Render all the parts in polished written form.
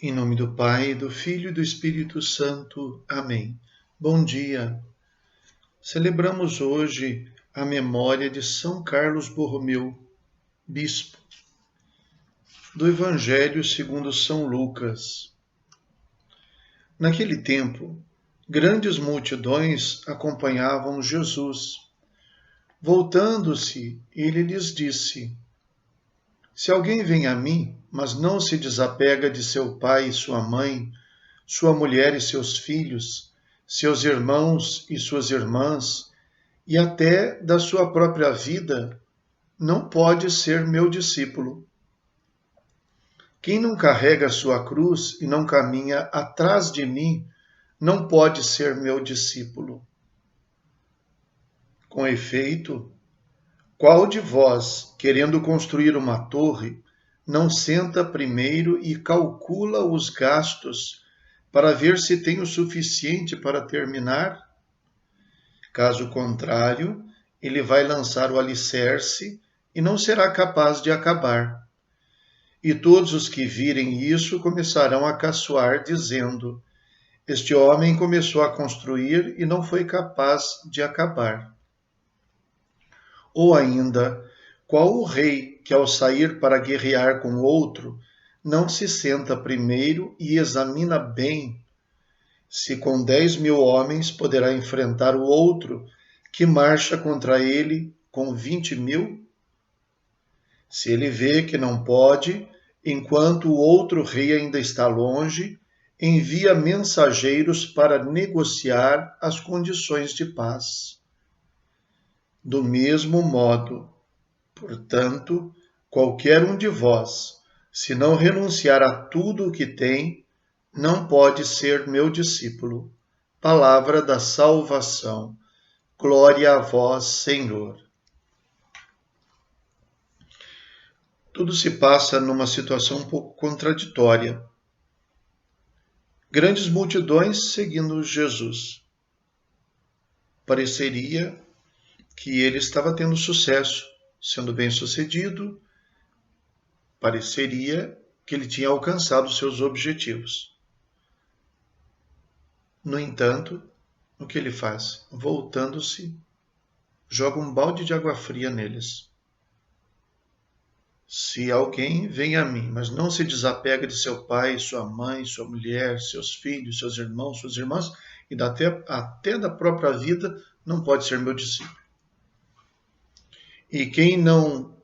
Em nome do Pai, do Filho e do Espírito Santo. Amém. Bom dia. Celebramos hoje a memória de São Carlos Borromeu, bispo, do Evangelho segundo São Lucas. Naquele tempo, grandes multidões acompanhavam Jesus. Voltando-se, ele lhes disse: Se alguém vem a mim, mas não se desapega de seu pai e sua mãe, sua mulher e seus filhos, seus irmãos e suas irmãs, e até da sua própria vida, não pode ser meu discípulo. Quem não carrega a sua cruz e não caminha atrás de mim, não pode ser meu discípulo. Com efeito, qual de vós, querendo construir uma torre, não senta primeiro e calcula os gastos para ver se tem o suficiente para terminar? Caso contrário, ele vai lançar o alicerce e não será capaz de acabar. E todos os que virem isso começarão a caçoar, dizendo: Este homem começou a construir e não foi capaz de acabar. Ou ainda, qual o rei que, ao sair para guerrear com outro, não se senta primeiro e examina bem se com 10.000 homens poderá enfrentar o outro que marcha contra ele com 20.000? Se ele vê que não pode, enquanto o outro rei ainda está longe, envia mensageiros para negociar as condições de paz. Do mesmo modo, portanto, qualquer um de vós, se não renunciar a tudo o que tem, não pode ser meu discípulo. Palavra da salvação. Glória a vós, Senhor. Tudo se passa numa situação um pouco contraditória. Grandes multidões seguindo Jesus. Pareceria que ele estava tendo sucesso, sendo bem-sucedido. Pareceria que ele tinha alcançado seus objetivos. No entanto, o que ele faz? Voltando-se, joga um balde de água fria neles. Se alguém vem a mim, mas não se desapega de seu pai, sua mãe, sua mulher, seus filhos, seus irmãos, suas irmãs, e até da própria vida, não pode ser meu discípulo. E quem não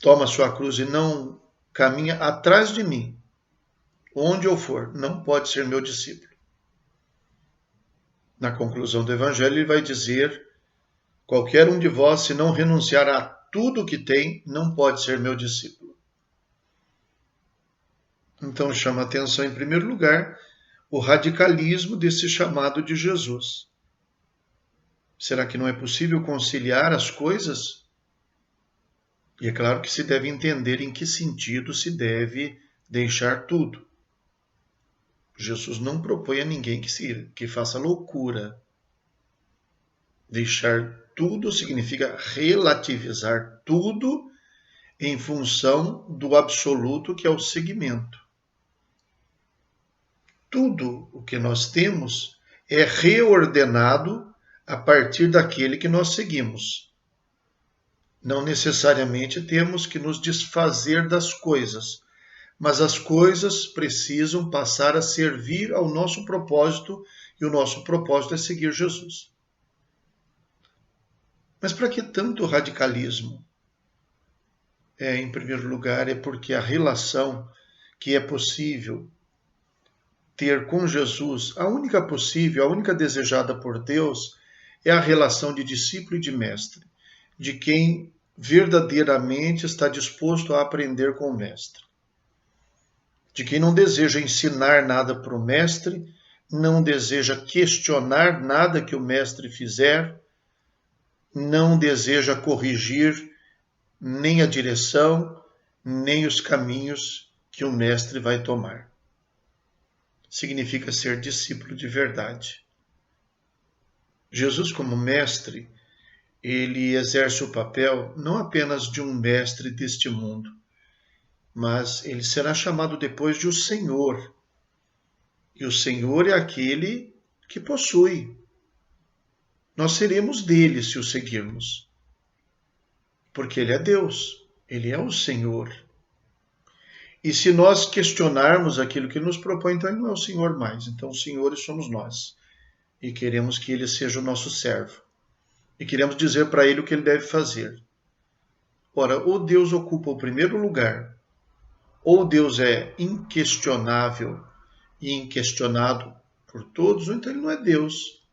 toma sua cruz e não caminha atrás de mim, onde eu for, não pode ser meu discípulo. Na conclusão do Evangelho, ele vai dizer: qualquer um de vós, se não renunciar a tudo o que tem, não pode ser meu discípulo. Então chama a atenção, em primeiro lugar, o radicalismo desse chamado de Jesus. Será que não é possível conciliar as coisas? E é claro que se deve entender em que sentido se deve deixar tudo. Jesus não propõe a ninguém que faça loucura. Deixar tudo significa relativizar tudo em função do absoluto, que é o seguimento. Tudo o que nós temos é reordenado a partir daquele que nós seguimos. Não necessariamente temos que nos desfazer das coisas, mas as coisas precisam passar a servir ao nosso propósito, e o nosso propósito é seguir Jesus. Mas para que tanto radicalismo? Em primeiro lugar, é porque a relação que é possível ter com Jesus, a única possível, a única desejada por Deus, é a relação de discípulo e de mestre, de quem verdadeiramente está disposto a aprender com o mestre. De quem não deseja ensinar nada para o mestre, não deseja questionar nada que o mestre fizer, não deseja corrigir nem a direção, nem os caminhos que o mestre vai tomar. Significa ser discípulo de verdade. Jesus, como mestre, ele exerce o papel não apenas de um mestre deste mundo, mas ele será chamado depois de o Senhor E o Senhor é aquele que possui. Nós seremos dele se o seguirmos, porque ele é Deus, ele é o Senhor. E se nós questionarmos aquilo que nos propõe, então ele não é o Senhor mais. Então os senhores somos nós. E queremos que ele seja o nosso servo. E queremos dizer para ele o que ele deve fazer. Ora, ou Deus ocupa o primeiro lugar, ou Deus é inquestionável e inquestionado por todos, ou então ele não é Deus.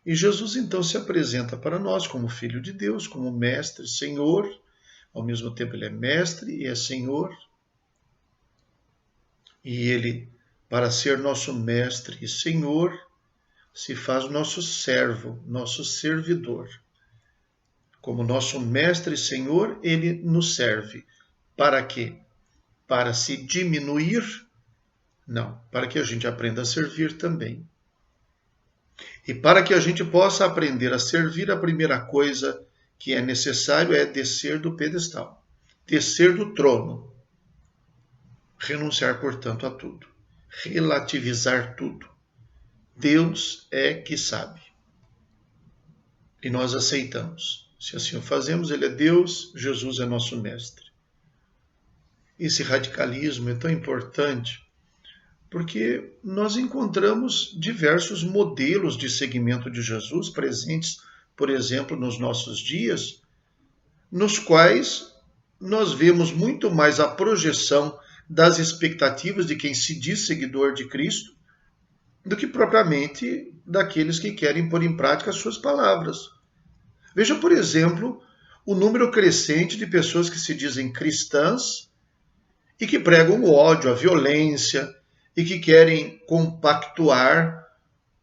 E Jesus então se apresenta para nós como Filho de Deus, como Mestre, Senhor. Ao mesmo tempo ele é Mestre e é Senhor. E ele, para ser nosso Mestre e Senhor, se faz nosso servo, nosso servidor. Como nosso Mestre e Senhor, ele nos serve. Para quê? Para se diminuir? Não, para que a gente aprenda a servir também. E para que a gente possa aprender a servir, a primeira coisa que é necessário é descer do pedestal, descer do trono. Renunciar, portanto, a tudo. Relativizar tudo. Deus é que sabe. E nós aceitamos. Se assim o fazemos, ele é Deus, Jesus é nosso mestre. Esse radicalismo é tão importante porque nós encontramos diversos modelos de seguimento de Jesus presentes, por exemplo, nos nossos dias, nos quais nós vemos muito mais a projeção das expectativas de quem se diz seguidor de Cristo do que propriamente daqueles que querem pôr em prática as suas palavras. Veja, por exemplo, o número crescente de pessoas que se dizem cristãs e que pregam o ódio, a violência e que querem compactuar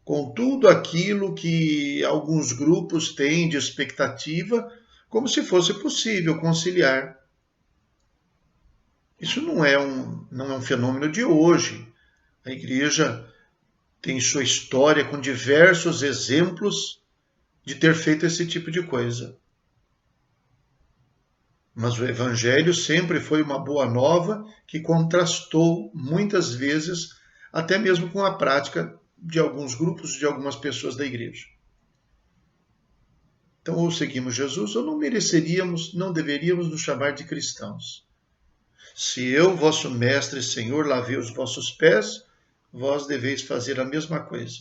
com tudo aquilo que alguns grupos têm de expectativa, como se fosse possível conciliar. Isso não é um fenômeno de hoje. A igreja tem sua história com diversos exemplos de ter feito esse tipo de coisa. Mas o Evangelho sempre foi uma boa nova que contrastou muitas vezes, até mesmo com a prática de alguns grupos, de algumas pessoas da igreja. Então, ou seguimos Jesus, ou não mereceríamos, não deveríamos nos chamar de cristãos. Se eu, vosso mestre e Senhor, lavei os vossos pés, vós deveis fazer a mesma coisa.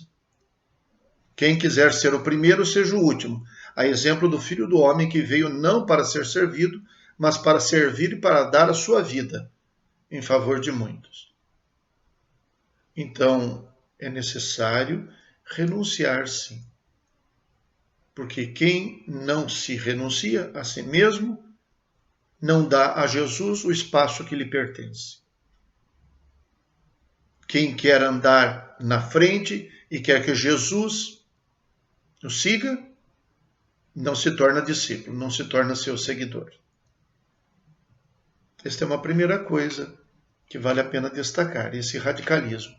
Quem quiser ser o primeiro, seja o último. A exemplo do Filho do Homem que veio não para ser servido, mas para servir e para dar a sua vida em favor de muitos. Então, é necessário renunciar, sim. Porque quem não se renuncia a si mesmo, não dá a Jesus o espaço que lhe pertence. Quem quer andar na frente e quer que Jesus o siga, não se torna discípulo, não se torna seu seguidor. Esta é uma primeira coisa que vale a pena destacar, esse radicalismo.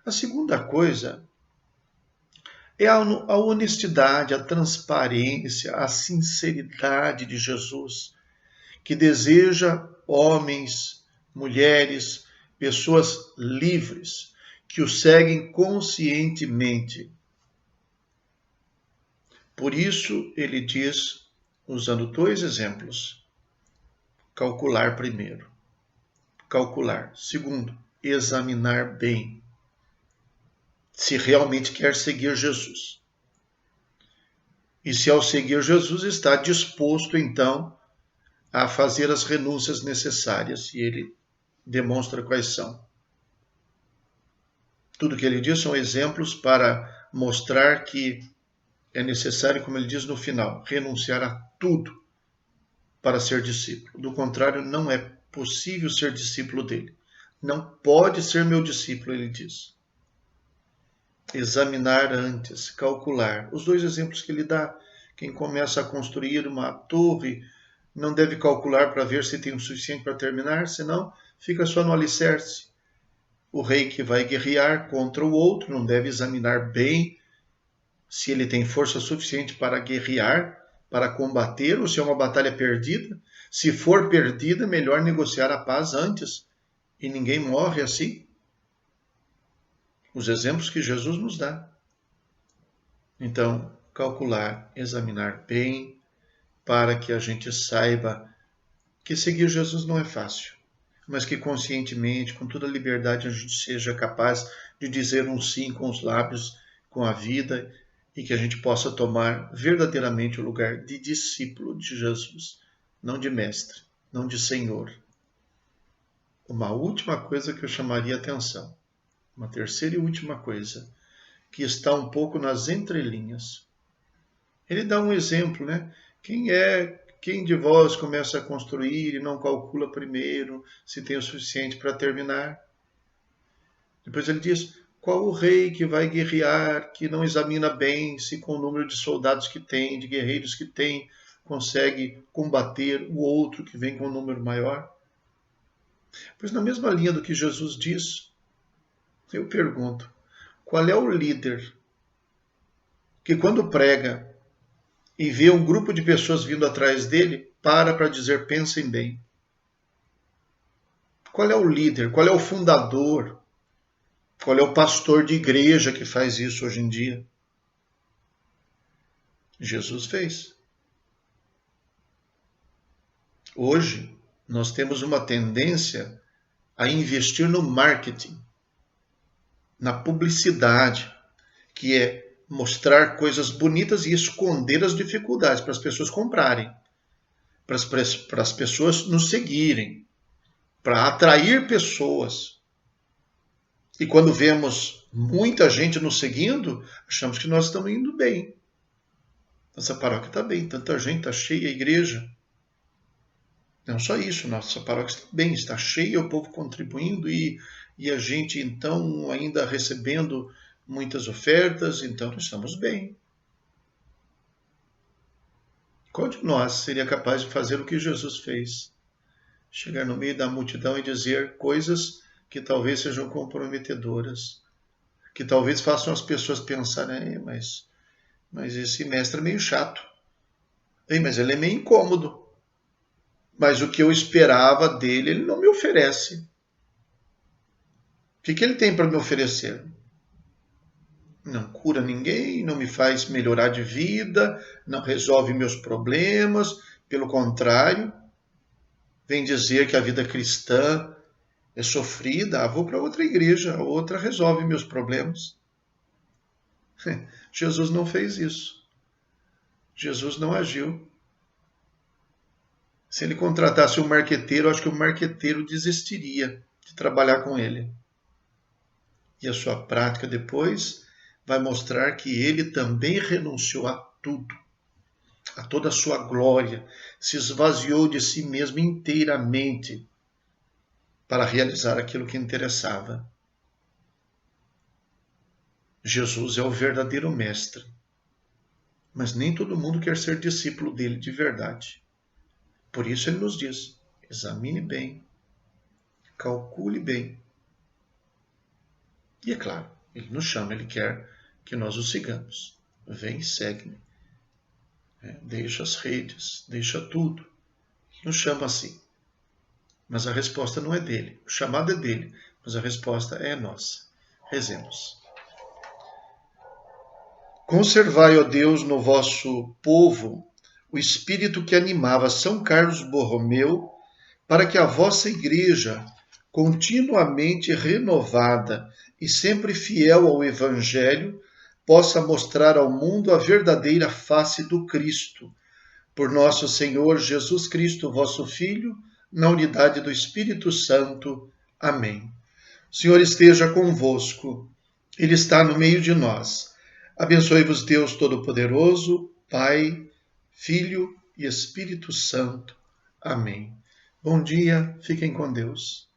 A segunda coisa é a honestidade, a transparência, a sinceridade de Jesus, que deseja homens, mulheres, pessoas livres, que o seguem conscientemente. Por isso, ele diz, usando dois exemplos, calcular primeiro. Calcular. Segundo, examinar bem se realmente quer seguir Jesus. E se ao seguir Jesus está disposto, então, a fazer as renúncias necessárias. E ele demonstra quais são. Tudo que ele diz são exemplos para mostrar que é necessário, como ele diz no final, renunciar a tudo para ser discípulo. Do contrário, não é possível ser discípulo dele. Não pode ser meu discípulo, ele diz. Examinar antes, calcular. Os dois exemplos que ele dá. Quem começa a construir uma torre não deve calcular para ver se tem o suficiente para terminar, senão fica só no alicerce. O rei que vai guerrear contra o outro não deve examinar bem se ele tem força suficiente para guerrear, para combater, ou se é uma batalha perdida. Se for perdida, melhor negociar a paz antes, e ninguém morre assim. os exemplos que Jesus nos dá. Então, calcular, examinar bem, para que a gente saiba que seguir Jesus não é fácil, mas que conscientemente, com toda a liberdade, a gente seja capaz de dizer um sim com os lábios, com a vida, e que a gente possa tomar verdadeiramente o lugar de discípulo de Jesus, não de mestre, não de senhor. Uma última coisa que eu chamaria atenção, uma terceira e última coisa, que está um pouco nas entrelinhas. Ele dá um exemplo, né? Quem de vós começa a construir e não calcula primeiro se tem o suficiente para terminar? Depois ele diz: qual o rei que vai guerrear, que não examina bem se com o número de soldados que tem, de guerreiros que tem, consegue combater o outro que vem com um número maior? Pois na mesma linha do que Jesus diz, eu pergunto: qual é o líder que quando prega e vê um grupo de pessoas vindo atrás dele, para dizer: pensem bem? Qual é o líder? Qual é o fundador? Qual é o pastor de igreja que faz isso hoje em dia? Jesus fez. Hoje, nós temos uma tendência a investir no marketing, na publicidade, que é mostrar coisas bonitas e esconder as dificuldades para as pessoas comprarem, para as pessoas nos seguirem, para atrair pessoas. E quando vemos muita gente nos seguindo, achamos que nós estamos indo bem. Nossa paróquia está bem, tanta gente, está cheia a igreja. Não só isso, nossa paróquia está bem, está cheia, o povo contribuindo e a gente então ainda recebendo muitas ofertas, então estamos bem. Qual de nós seria capaz de fazer o que Jesus fez? Chegar no meio da multidão e dizer coisas que talvez sejam comprometedoras, que talvez façam as pessoas pensarem: mas esse mestre é meio chato, mas ele é meio incômodo, mas o que eu esperava dele ele não me oferece. O que ele tem para me oferecer? Não cura ninguém, não me faz melhorar de vida, não resolve meus problemas, pelo contrário, vem dizer que a vida cristã é sofrida. Vou para outra igreja, a outra resolve meus problemas. Jesus não fez isso. Jesus não agiu. Se ele contratasse um marqueteiro, acho que o marqueteiro desistiria de trabalhar com ele. E a sua prática depois vai mostrar que ele também renunciou a tudo, a toda a sua glória, se esvaziou de si mesmo inteiramente para realizar aquilo que interessava. Jesus é o verdadeiro mestre, mas nem todo mundo quer ser discípulo dele de verdade. Por isso ele nos diz: examine bem, calcule bem. E é claro, ele nos chama, ele quer que nós o sigamos. Vem e segue-me. Deixa as redes, deixa tudo. Ele nos chama assim. Mas a resposta não é dele. O chamado é dele, mas a resposta é nossa. Rezemos. Conservai, ó Deus, no vosso povo o espírito que animava São Carlos Borromeu, para que a vossa igreja, continuamente renovada e sempre fiel ao Evangelho, possa mostrar ao mundo a verdadeira face do Cristo. Por nosso Senhor Jesus Cristo, vosso Filho, na unidade do Espírito Santo. Amém. O Senhor esteja convosco. Ele está no meio de nós. Abençoe-vos Deus Todo-Poderoso, Pai, Filho e Espírito Santo. Amém. Bom dia, fiquem com Deus.